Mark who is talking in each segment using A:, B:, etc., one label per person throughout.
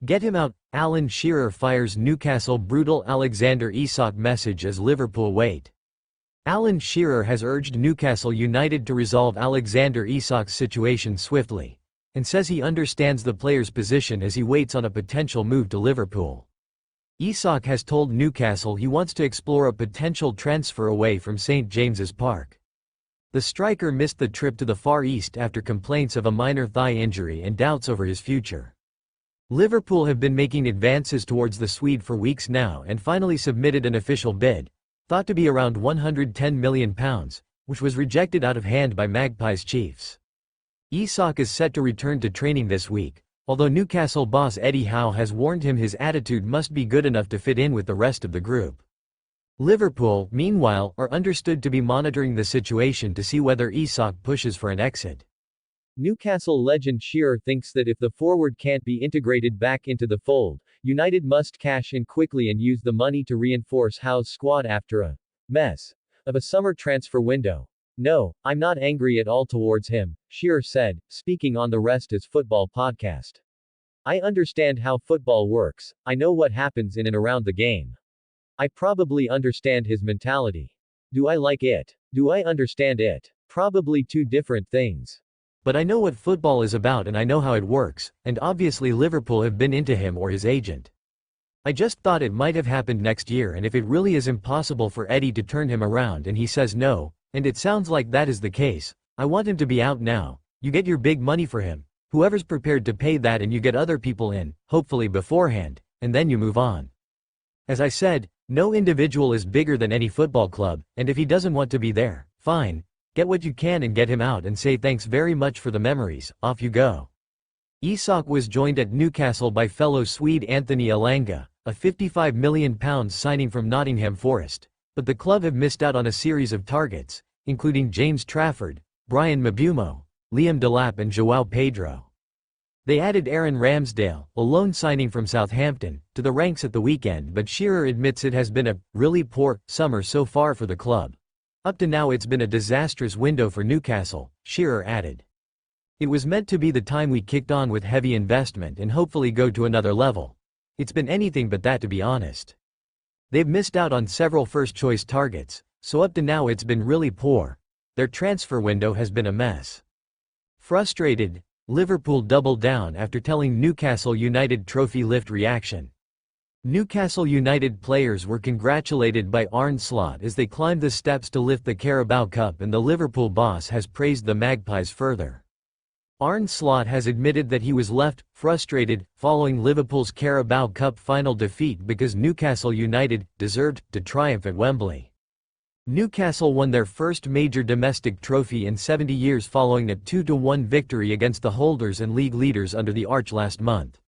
A: Get him out. Alan Shearer fires Newcastle brutal Alexander Isak message as Liverpool wait. Alan Shearer has urged Newcastle United to resolve Alexander Isak's situation swiftly, and says he understands the player's position as he waits on a potential move to Liverpool. Isak has told Newcastle he wants to explore a potential transfer away from St James's Park. The striker missed the trip to the Far East after complaints of a minor thigh injury and doubts over his future. Liverpool have been making advances towards the Swede for weeks now and finally submitted an official bid, thought to be around £110 million, which was rejected out of hand by Magpies chiefs. Isak is set to return to training this week, although Newcastle boss Eddie Howe has warned him his attitude must be good enough to fit in with the rest of the group. Liverpool, meanwhile, are understood to be monitoring the situation to see whether Isak pushes for an exit. Newcastle legend Shearer thinks that if the forward can't be integrated back into the fold, United must cash in quickly and use the money to reinforce Howe's squad after a mess of a summer transfer window. No, I'm not angry at all towards him, Shearer said, speaking on the Rest is Football podcast. I understand how football works, I know what happens in and around the game. I probably understand his mentality. Do I like it? Do I understand it? Probably two different things. But I know what football is about and I know how it works, and obviously Liverpool have been into him or his agent. I just thought it might have happened next year, and if it really is impossible for Eddie to turn him around and he says no, and it sounds like that is the case, I want him to be out now. You get your big money for him, whoever's prepared to pay that, and you get other people in, hopefully beforehand, and then you move on. As I said, no individual is bigger than any football club, and if he doesn't want to be there, fine. Get what you can and get him out and say thanks very much for the memories, off you go. Isak was joined at Newcastle by fellow Swede Anthony Elanga, a £55 million signing from Nottingham Forest, but the club have missed out on a series of targets, including James Trafford, Brian Mbeumo, Liam Delap and João Pedro. They added Aaron Ramsdale, a loan signing from Southampton, to the ranks at the weekend, but Shearer admits it has been a really poor summer so far for the club. Up to now it's been a disastrous window for Newcastle, Shearer added. It was meant to be the time we kicked on with heavy investment and hopefully go to another level. It's been anything but that, to be honest. They've missed out on several first-choice targets, so up to now it's been really poor. Their transfer window has been a mess. Frustrated, Liverpool doubled down after telling Newcastle United trophy lift reaction. Newcastle United players were congratulated by Arne Slot as they climbed the steps to lift the Carabao Cup, and the Liverpool boss has praised the Magpies further. Arne Slot has admitted that he was left frustrated following Liverpool's Carabao Cup final defeat because Newcastle United deserved to triumph at Wembley. Newcastle won their first major domestic trophy in 70 years following a 2-1 victory against the holders and league leaders under the Arch last month.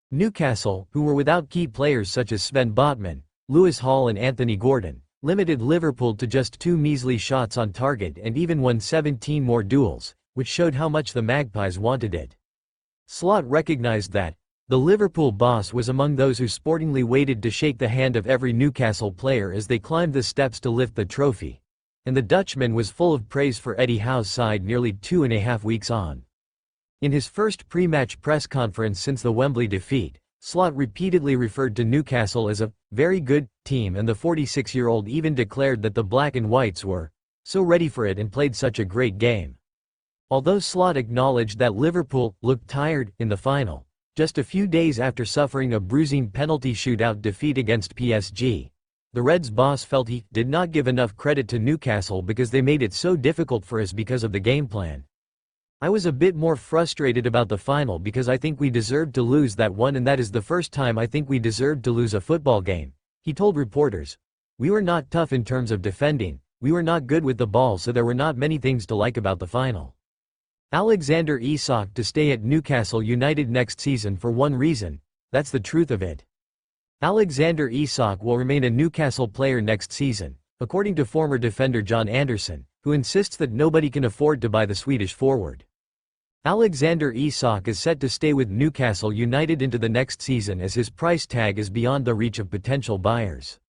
A: Newcastle, who were without key players such as Sven Botman, Lewis Hall and Anthony Gordon, limited Liverpool to just 2 measly shots on target and even won 17 more duels, which showed how much the Magpies wanted it. Slot recognized that the Liverpool boss was among those who sportingly waited to shake the hand of every Newcastle player as they climbed the steps to lift the trophy, and the Dutchman was full of praise for Eddie Howe's side nearly 2.5 weeks on. In his first pre-match press conference since the Wembley defeat, Slot repeatedly referred to Newcastle as a very good team, and the 46-year-old even declared that the Black and Whites were so ready for it and played such a great game. Although Slot acknowledged that Liverpool looked tired in the final, just a few days after suffering a bruising penalty shootout defeat against PSG, the Reds boss felt he did not give enough credit to Newcastle because they made it so difficult for us because of the game plan. I was a bit more frustrated about the final because I think we deserved to lose that one, and that is the first time I think we deserved to lose a football game, he told reporters. We were not tough in terms of defending, we were not good with the ball, so there were not many things to like about the final. Alexander Isak to stay at Newcastle United next season for one reason, that's the truth of it. Alexander Isak will remain a Newcastle player next season, according to former defender John Anderson, who insists that nobody can afford to buy the Swedish forward. Alexander Isak is set to stay with Newcastle United into the next season as his price tag is beyond the reach of potential buyers.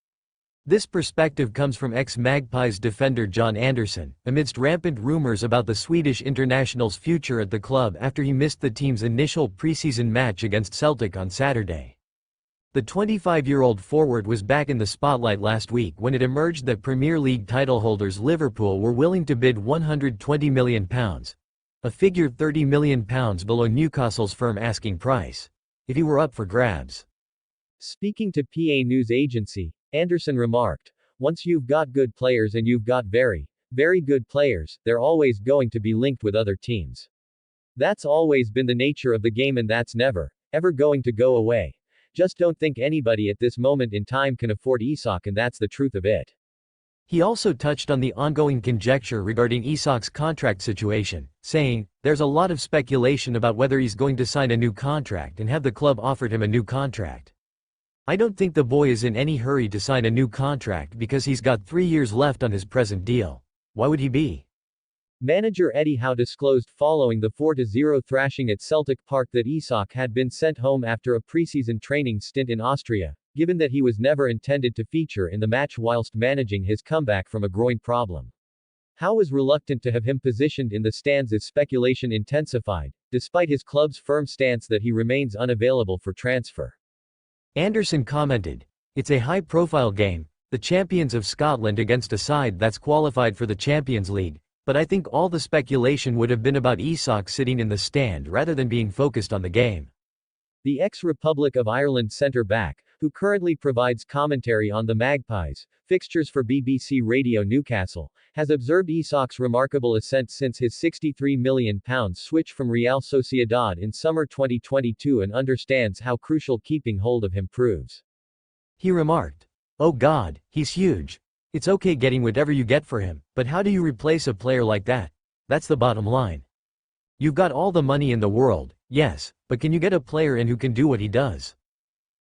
A: This perspective comes from ex-Magpies defender John Andersson, amidst rampant rumors about the Swedish international's future at the club after he missed the team's initial preseason match against Celtic on Saturday. The 25-year-old forward was back in the spotlight last week when it emerged that Premier League title holders Liverpool were willing to bid £120 million, a figure £30 million below Newcastle's firm asking price, if he were up for grabs. Speaking to PA News Agency, Andersson remarked, "Once you've got good players and you've got very, very good players, they're always going to be linked with other teams. That's always been the nature of the game and that's never, ever going to go away. Just don't think anybody at this moment in time can afford Isak and that's the truth of it." He also touched on the ongoing conjecture regarding Isak's contract situation, saying, "There's a lot of speculation about whether he's going to sign a new contract and have the club offered him a new contract. I don't think the boy is in any hurry to sign a new contract because he's got 3 years left on his present deal. Why would he be?" Manager Eddie Howe disclosed following the 4-0 thrashing at Celtic Park that Isak had been sent home after a preseason training stint in Austria, given that he was never intended to feature in the match whilst managing his comeback from a groin problem. Howe was reluctant to have him positioned in the stands as speculation intensified, despite his club's firm stance that he remains unavailable for transfer. Andersson commented, "It's a high-profile game, the champions of Scotland against a side that's qualified for the Champions League, but I think all the speculation would have been about Isak sitting in the stand rather than being focused on the game." The ex-Republic of Ireland centre-back, who currently provides commentary on the Magpies fixtures for BBC Radio Newcastle, has observed Isak's remarkable ascent since his £63 million switch from Real Sociedad in summer 2022 and understands how crucial keeping hold of him proves. He remarked, "Oh God, he's huge. It's okay getting whatever you get for him, but how do you replace a player like that? That's the bottom line. You've got all the money in the world, yes, but can you get a player in who can do what he does?"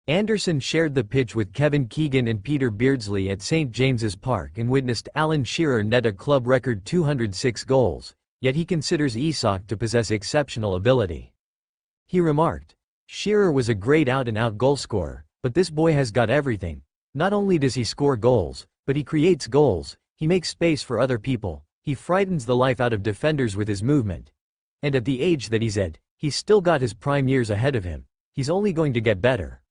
A: Andersson shared the pitch with Kevin Keegan and Peter Beardsley at St James's Park and witnessed Alan Shearer net a club record 206 goals, yet he considers Isak to possess exceptional ability. He remarked, "Shearer was a great out-and-out goalscorer, but this boy has got everything. Not only does he score goals, but he creates goals, he makes space for other people, he frightens the life out of defenders with his movement. And at the age that he's at, he's still got his prime years ahead of him. He's only going to get better."